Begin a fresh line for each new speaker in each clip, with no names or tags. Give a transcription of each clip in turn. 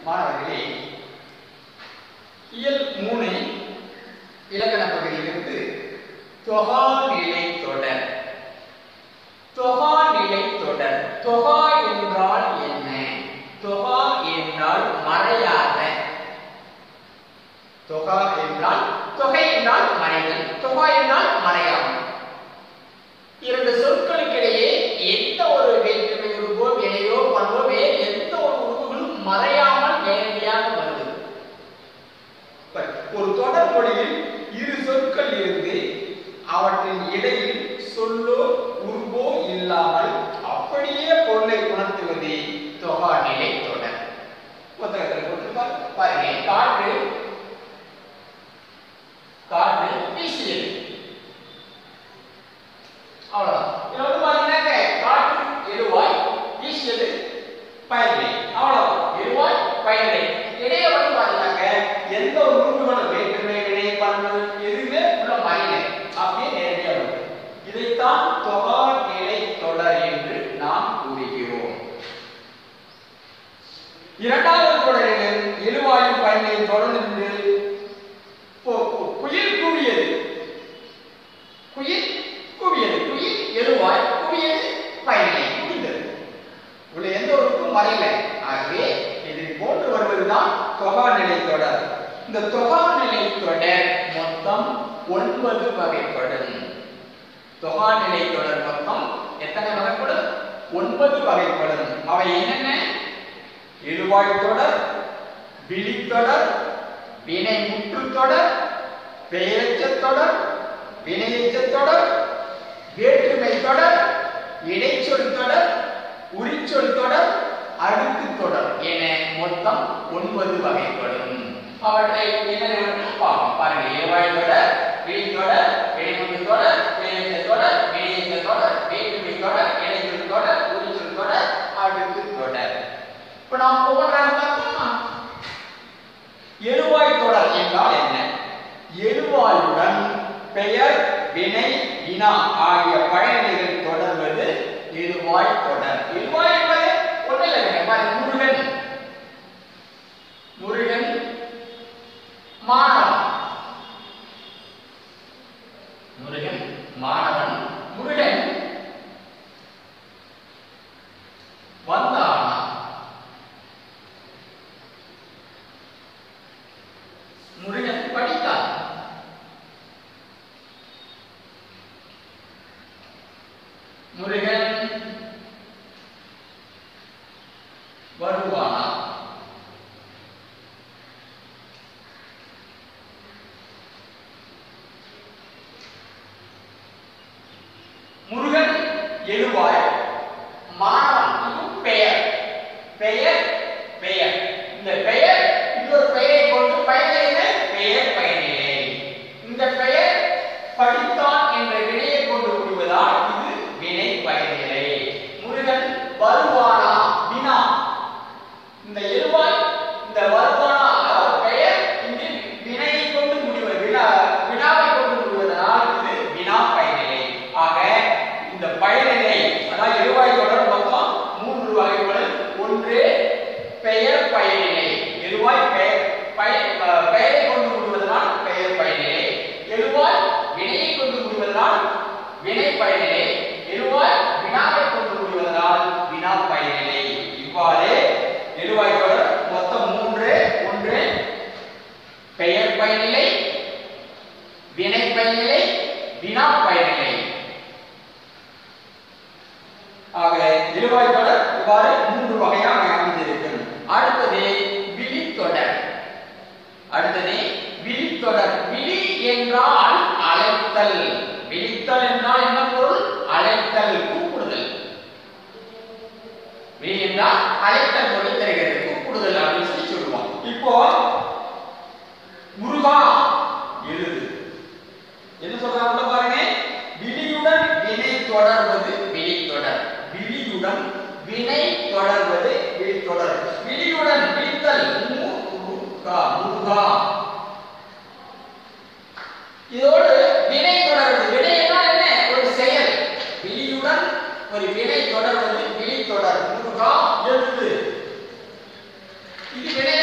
மாணவர்களே, இயல் 3 இலக்கண பகுதியிலிருந்து தொகாநிலை தொடர். தொகாநிலை தொடர். தொகா என்றால் என்ன? தொகா என்றால் மறையாத. தொகா என்றால் தொகை என்றால் மறைதல், தொகா என்றால் மறையாமை. இரண்டு சொற்களுக்கிடையே எந்த ஒரு வேற்றுமை உருவோ வினையோ பண்போ வேறு எந்த ஒரு உருவுகளும் மறையாமல் நேரடியாக வருது. ஒரு தொடர் மொழியில் இரு சொற்கள் இருந்து அவற்றின் இடையில் சொல்லோ உருவோ இல்லாமல் அப்படியே பொருளை உணர்த்துவதே தொகாநிலை தொடர். புத்தகத்தில் கொடுத்து பாருங்க. காற்று காற்று வீசியது, அவ்வளவுதான். இதுல வந்து பாத்தீங்கன்னா காற்று எழுவாய், வீசியது பயனிலை, அவ்வளவுதான். எழுவாய் பயனிலை. இடையே வந்து பாத்தீங்கன்னா எந்த ஒரு உருவுகளும் வேற்றுமை வினை பண்பு எதுவுமே உள்ள மறையில அப்படியே நேரடியாக வருது. இதைத்தான் தொகாநிலை தொடர் என்று நாம் கூறுகிறோம். இரண்டாவது தொடரில் எழுவாயும் பயனிலையும் தொடர்ந்து குயில் கூவியது, குயில் கூவியது, குயில் எழுவாய் கூவியது பயனிலை முடிந்தது. உள்ள எந்த ஒருக்கும் மறையில. ஆகவே இதை போன்று வருவதுதான் தொகாநிலை தொடர். இந்த தொகாநிலை தொடர் மொத்தம் 9 வகைப்படும். தொகாநிலை தொடர் மொத்தம் எத்தனை வகைப்படும்? 9 வகைப்படும். அவை என்னென்ன? எழுவாய் தொடர், விழித்தொடர், வினை முற்று தொடர், பெயரெச்ச தொடர், வினையெச்ச தொடர், வேற்றுமை தொடர், இடைச்சொல் தொடர், உரிச்சொல் தொடர், அடுக்கு தொடர் என மொத்தம் 9 வகைப்படும். அவற்றை என்னென்ன பார்ப்போம். பாருங்க. எழுவாய் தொடர், விழித்தொடர், வினைமுற்று தொடர், பெயரெச்ச தொடர், வினையெச்ச தொடர், வேற்றுமை தொடர், இடைச்சொல் தொடர், உரிச்சொல் தொடர், அடுக்கு தொடர். இப்ப நாம் ஒவ்வொன்றாக பார்த்தோமா? எழுவாய் தொடர் என்றால் என்ன? எழுவாயுடன் பெயர், வினை, வினா ஆகிய பயனிலைகள் தொடர்வது எழுவாய் தொடர். எழுவாய் என்பது ஒன்றில் முருகன், முருகன் மாணவன், முருகன் மாணவன், முருகன் வந்தானா, முருகன் படித்தான், முருகன் வருவானா, முருகன் எழுவாய், மாணவன் பெயர், பெயர் பெயர். இந்த பெயர் இன்னொரு பெயரை கொண்டு பயனிலை பெயர் பயனிலை. இந்த பெயர் படித்தான் என்ற வினையை கொண்டு முடிவதால் இது வினை பயனிலை. முருகன் வருவானா வினா. இந்த எழுவாய் இந்த வருவானா பெயர் இங்கு வினையை கொண்டு முடிவது, வினாவை கொண்டு முடிவதனால் இது வினா பயனிலை. ஆக இந்த பயனிலை அதாவது எழுவாய் தொடர் மொத்தம் 3 வகைப்படும். ஒன்று பெயர் பயனிலை. எழுவாய் பெயரை கொண்டு முடிவதனால் பெயர் பயனிலை. எழுவாய் வினையை கொண்டு முடிவதனால் வினை பயனிலை. எழுவாய் வினாவை கொண்டு முடிவதனால் வினா பயனிலை. இவ்வாறு எழுவாய் தொடர் மொத்தம் 3. ஒன்று பெயர் பயனிலை, வினை பயனிலை, வினா பயனிலை. ஆக எழுவாய் தொடர் இவ்வாறு 3 வகையாக அமைந்திருக்கும். அடுத்தது விழித்தொடர். அடுத்தது விழித்தொடர். விழி என்றால் அழைத்தல். விழித்தல் என்றால் என்ன பொருள்? அழைத்தல், கூப்பிடுதல். விழி என்றால் அழைத்தல் பொருள் தருகிறது, கூப்பிடுதல் அப்படின்னு சொல்லி சொல்லுவோம். இப்போ முருகா எழுது என்ன சொல்றாங்க பாருங்க. விழியுடன் வினை தொடர்வது விழித்தொடர். விழியுடன் வினை தொடர்வது விழித்தொடர். விழியுடன் விழித்தல் முருகா. இதோடு வினை தொடர்வது. வினை என்றால் என்ன? ஒரு செயல். விழியுடன் ஒரு வினை தொடர்வது விழித்தொடர். முருகா எழுது. இது வினை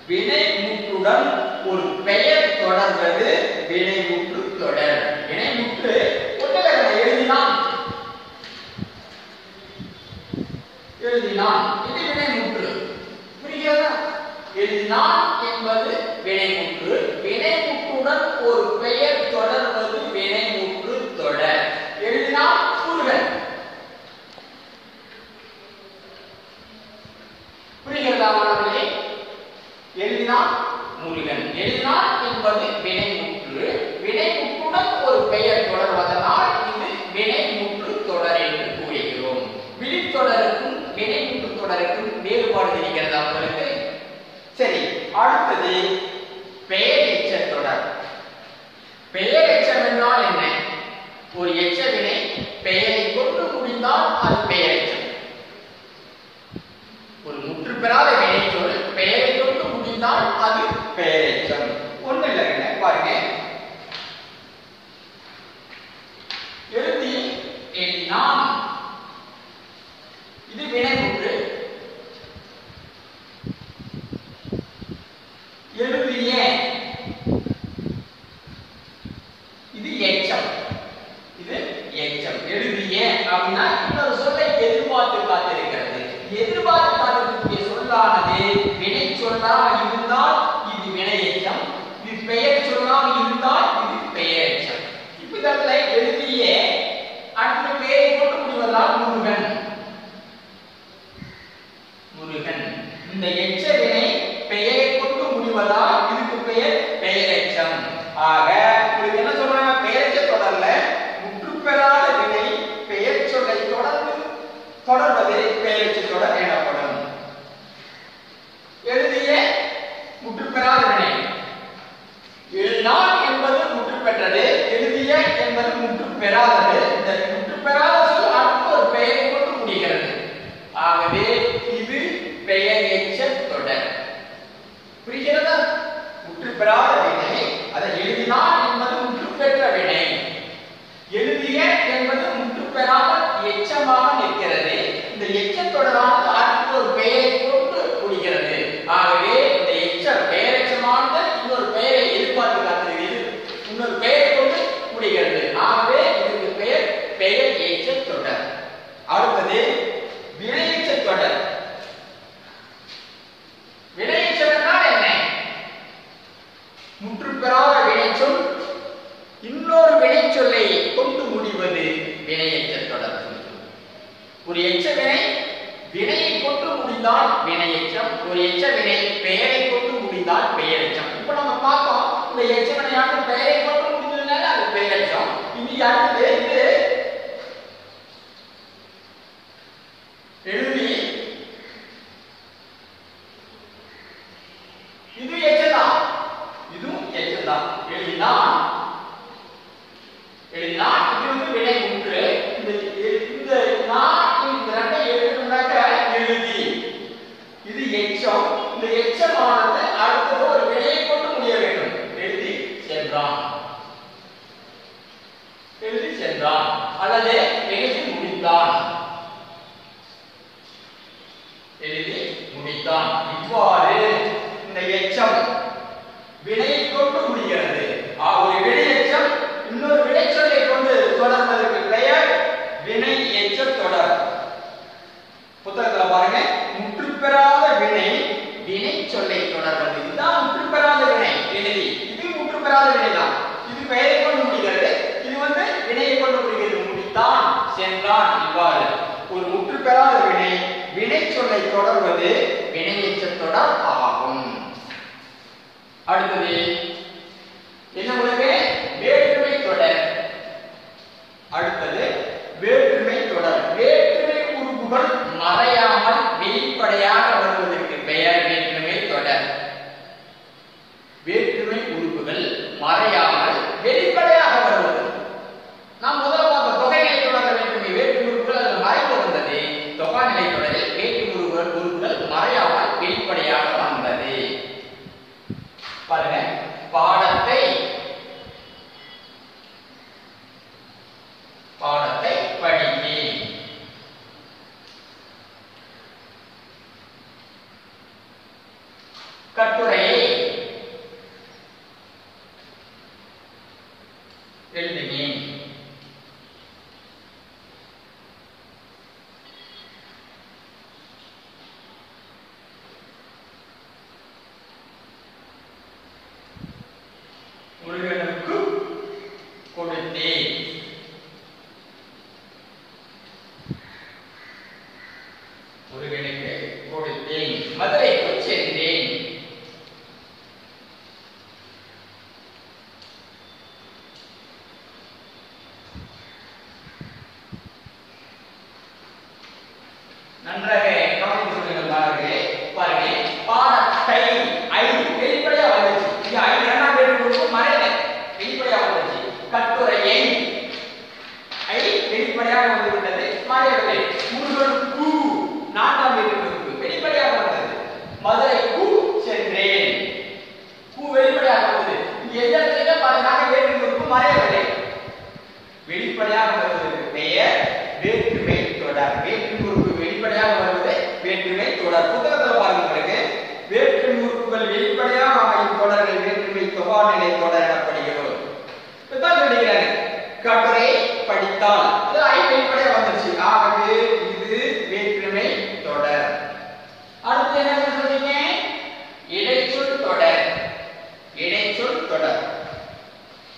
வினைமுற்றுடன் ஒரு பெயர் தொடர்வது வினைமுற்று தொடர். வினைமுற்று ஒன்றுல எழுதினான் இது வினைமுற்று. புரிகிறதா? எழுதினான் என்பது வினைமுற்று. வினைமுற்றுடன் ஒரு பெயர் தொடர்வது வினைமுற்று தொடர். எழுதினான் முருகன். புரிகிறதா மாணவர்களே? எழுதினான் முருகன். எழுதினான் என்பது வினைமுற்று. வினைமுற்றுடன் ஒரு பெயர் தொடர்வதனால் இது வினைமுற்று தொடர் என்று கூறுகிறோம். விழித்தொடருக்கும் வினைமுற்று தொடருக்கும் வேறுபாடு தெரிகிறதா உங்களுக்கு? சரி, அடுத்தது பெயரெச்ச தொடர். பெயரெச்சம் என்றால் என்ன? ஒரு எச்ச வினை பெயரை கொண்டு முடிந்தால் அது பெயரெச்சம். ஒரு முற்று பெறாத வினைச்சொல் பெயரை கொண்டு முடிந்தால் அது பெயரெச்சம். ஒண்ணு இல்லைங்க, பாருங்க. எழுதினான் இது வினைமுற்று. எழுதிய இது எச்சம். இது எச்சம். எழுதிய அப்படின்னா இன்னொரு சொல்லை எதிர்பார்த்து காத்திருக்கிறது. எதிர்பார்த்து காத்திருக்கக்கூடிய சொல்லானது வினை சொல்லாக இருந்தால் இது வினை எச்சம். இது பெயர் சொல்லாக இருந்தால் இது பெயர் எச்சம். இப்ப இடத்துல எழுதிய அடுத்த பெயரை கொண்டு முடிவதால் முருகன். முருகன். இந்த எச்ச வினை பெயரை கொண்டு முடிவதால் இதுக்கு பெயர் பெயரெச்சம். ஆக உங்களுக்கு என்ன சொல்றாங்க? பெயரெச்ச தொடர்ல முற்று பெறாத வினை பெயர் சொல்லை தொடர்வது பெயரெச்ச தொடர் எனப்படும். எழுதிய முற்று பெறாத வினை. எழுதினான் என்பது முற்று பெற்றது. எழுதிய என்பது முற்று பெறாதது. இந்த முற்று பெறாத சொல் அடுத்த ஒரு பெயரை கொண்டு முடிகிறது. ஆகவே இது பெயரெச்ச தொடர். புரிகிறதா? முற்று பெறாத வினை. அதை எழுதினான் என்பது முற்று பெற்ற வினை. எழுதிய என்பது முற்று பெறாமல் எச்சமாக நிற்கிறது. இந்த எச்ச தொடரானது அடுத்த ஒரு பெயரை கொண்டு முடிகிறது. ஆகவே இந்த எச்ச பெயரெச்சமானது இன்னொரு பெயரை எதிர்பார்த்து காத்திருக்கிறது. இன்னொரு பெயரை கொண்டு முடிகிறது. ஆகவே இதுக்கு பெயர் பெயர் எச்ச தொடர். அடுத்தது வினையெச்ச தொடர். வினையெச்சம் என்றால் என்ன? முற்று பெறாத வினைச்சொல் இன்னொரு வினைச்சொல்லை கொண்டு முடிவது வினையெச்ச தொடர். ஒரு எச்ச வினை வினையை கொண்டு முடிந்தால் வினையெச்சம். ஒரு எச்ச வினை பெயரை கொண்டு முடிந்தால் பெயரெச்சம். இப்ப நம்ம பார்த்தோம் இந்த எச்ச வினையானது பெயரை கொண்டு முடிந்ததுனால அது பெயரெச்சம். இனி அடுத்து இது எழுதி இது எச்சதான். இதுவும் எச்சதான். எழுதினான் இது வந்து வினைமுற்று. இந்த நான் இந்த ரெண்டை எழுதுனாக்க எழுதி இது எச்சம். இந்த எச்சமானது அடுத்தது ஒரு வினையை கொண்டு முடிய வேண்டும். எழுதி சென்றான். எழுதி சென்றான் அல்லது எழுதி முடித்தான். எழுதி முடித்தான். இவ்வாறு இந்த எச்சம் வினையை கொண்டு முடிகிறது. ஒரு வினையெச்சம் இன்னொரு வினைச்சொல்லை கொண்டு தொடர்வதற்கு பெயர் வினை எச்ச தொடர். புத்தகத்துல பாருங்க, முற்று பெறாத வினை வினை சொல்லை தொடர்வது. இதுதான் முற்று பெறாத வினை. எழுதி இது முற்று பெறாத வினைதான். இது பெயரை கொண்டு முடிகிறது. இது வந்து வினையை கொண்டு முடிகிறது. முடித்தான், சென்றான். இவ்வாறு ஒரு முற்று பெறாத வினை வினை சொல்லை தொடர்வது வினை எச்ச தொடர் ஆகும். அடுத்தது என்ன உங்களுக்கு? வேற்றுமை தொடர். அடுத்தது வேற்றுமை தொடர். வேற்றுமை உறுப்புகள் மறையாமல் வெளிப்படையாக வருவதற்கு பெயர் வேற்றுமை தொடர். வேற்றுமை உறுப்புகள் மறையாமல் வெளிப்படையாக வருவது. நாம் முதல்ல பார்த்த தொகைநிலை தொடர் வேற்றுமை வேற்றுமை உறுப்புகள் அது மறைந்து வந்தது. தொகைநிலை தொடரில் வேற்றுமை உறுப்புகள் மறையாமல் வெளிப்படையாக வந்தது. பாருங்க, பாடத்தை படித்தேன். கட்டுரை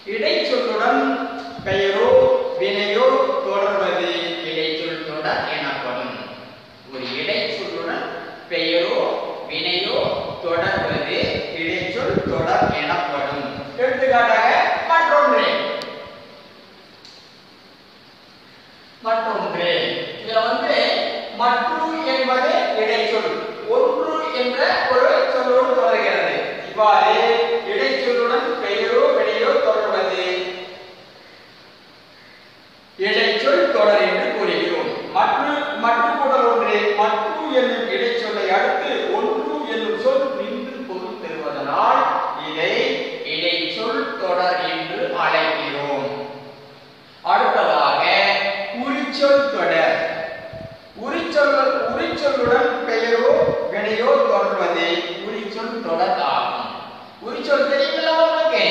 இடைச்சொல்லுடன் பெயரோ வினையோ தொடர்வது இடைச்சொல் தொடர் எனப்படும். ஒரு இடைச்சொல்லுடன் பெயரோ வினையோ தொடர்வது இடைச்சொல் தொடர் எனப்படும். எடுத்துக்காட்டாக மற்றொன்று இதுல மற்று என்பது இடைச்சொல், ஒன்று என்ற ஒரு சொல்லோடு தொடர்கிறது. இவ்வாறு இடைச்சொல்லுடன் பெயரோ வினையோ தொடர்வது இடைச்சொல் தொடர் என்று கூறுகிறோம். மற்று கூடல் ஒன்று மற்று என்னும் இடைச்சொல்லை அடுத்து ஒன்று என்னும் சொல் நின்று பொருள் பெறுவதனால் இதை இடைச்சொல் தொடர் என்று அழைக்கிறோம். அடுத்ததாக உரிச்சொல் தொடர். உரிச்சொல்லுடன் பெயரோ வினையோ தொடர்வது உரிச்சொல் தொடர் ஆகும். உரிச்சொல் தெரியுமில்ல உங்களுக்கு?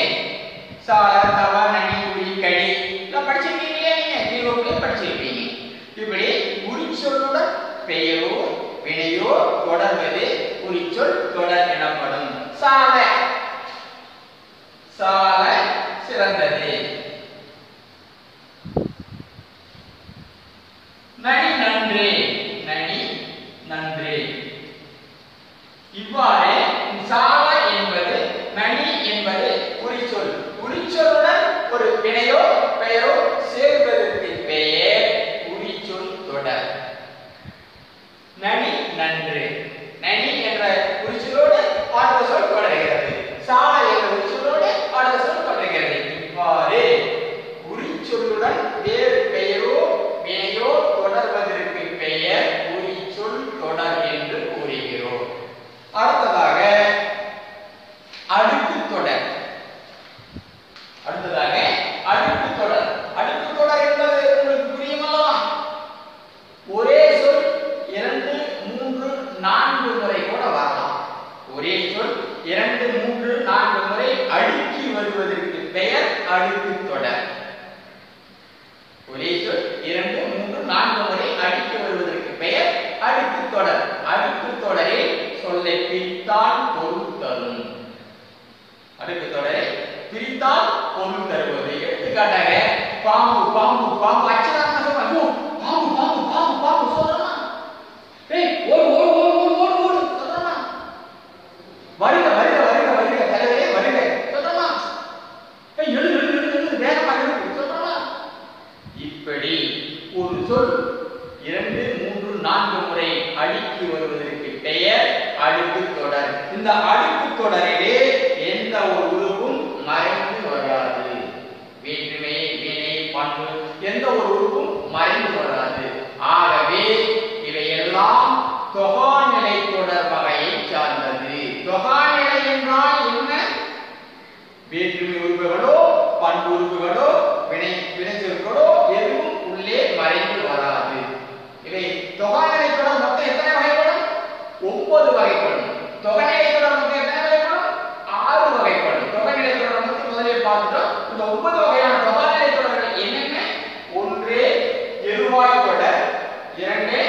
சால, தவ, நனி, உரி, கடி எல்லாம் படிச்சிருக்கீங்களே, நீங்க தீர்வுக்குள்ளே படிச்சிருப்பீங்க. இப்படி உரிச்சொல்லுடன் பெயரோ வினையோ தொடர்வது உரிச்சொல் தொடர் எனப்படும். சால சிறந்தது. நனி நன்று. இவ்வாறு சால என்பது நனி என்பது உரிச்சொல். உரிச்சொல்லுடன் ஒரு வினையோ பெயரோ சேர்வதற்கு பெயர் உரிச்சொல் தொடர். நனி நன்று. நனி என்ற உரிச்சொல்லோடு அடுத்த சொல் தொடர்கிறது. சால என்ற உரிச்சொல்லோடு அடுத்த சொல் தொடர்கிறது. இவ்வாறு உரிச்சொல்லுடன் வேறு பெயரோ வினையோ தொடர்வதற்கு பெயர் உரிச்சொல் தொடர் என்று கூறுகிறோம். அடுத்ததாக அடுக்கு தொடர். அடுக்கு தொடர் என்பது உங்களுக்கு புரியுமல்லவா? ஒரே சொல் 2, 3, 4 முறை கூட வரலாம். ஒரே சொல் 2, 3, 4 முறை அடுக்கி வருவதற்கு பெயர் அடுக்கு தொடர். ஒரே சொல் 2, 3, 4 முறை அடுக்கி வருவதற்கு பெயர் அடுக்கு தொடர். அடுக்கு தொடரில் சொல்லை பிரித்தால் பொருள் தரும். அடுக்கு தொடரை பிரித்தால் பொருள் தருவது. எடுத்துக்காட்டாக பாம்பு பாம்பு பாம்பு அச்சராக சொல்றாங்க. பாம்பு பாம்பு பாம்பு பாம்பு சொல்றமா? ஏய் ஓடு ஓடு ஓடு ஓடு ஓடு சொல்றமா? வருக வருக வருக வருக தலைவரே வருக சொல்றமா? ஏய் எழு எழு எழு எழு வேகமா எழு சொல்றமா? இப்படி ஒரு சொல் 2, 3, 4 முறை அடுக்கி வருவதற்கு பெயர் அடுக்கு தொடர். இந்த அடுக்கு தொடரிலே எந்த ஒரு உறுப்பும் மறைந்து வராது. வேற்றுமை, வினை, பண்பு எந்த ஒரு உறுப்பும் மறைந்து வராது. ஆகவே இவையெல்லாம் தொகாநிலை தொடர் வகையை சார்ந்தது. தொகாநிலை என்றால் என்ன? வேற்றுமை உறுப்புகளோ பண்பு உறுப்புகளோ வினைச்சொற்களோ எதுவும் உள்ளே மறைந்து வராது. இவை தொகாநிலை தொடர் மொத்தம் எத்தனை வகைப்படும்? 9 வகைப்படும். தொகைநிலை தொடர் மொத்தம் எத்தனை வகைப்படும்? 6 வகைப்படும். தொகைநிலை தொடர் மொத்தம் முதலே பார்த்துட்டோம். இந்த 9 வகையான தொகாநிலை தொடர்கள் என்னென்ன? 1 எழுவாய் தொடர், 2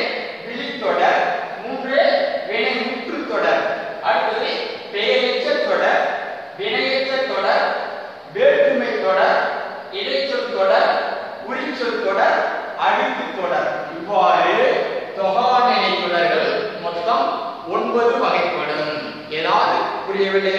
விழித்தொடர், 3 வினைமுற்று தொடர், அடுத்தது பெயரெச்ச தொடர், வினையெச்ச தொடர், வேற்றுமை தொடர், இடைச்சொல் தொடர், உரிச்சொல் தொடர், அடுக்கு தொடர். இவ்வாறு தொகாநிலை தொடர்கள் மொத்தம் 9 வகைப்படும். ஏதாவது புரியவில்லை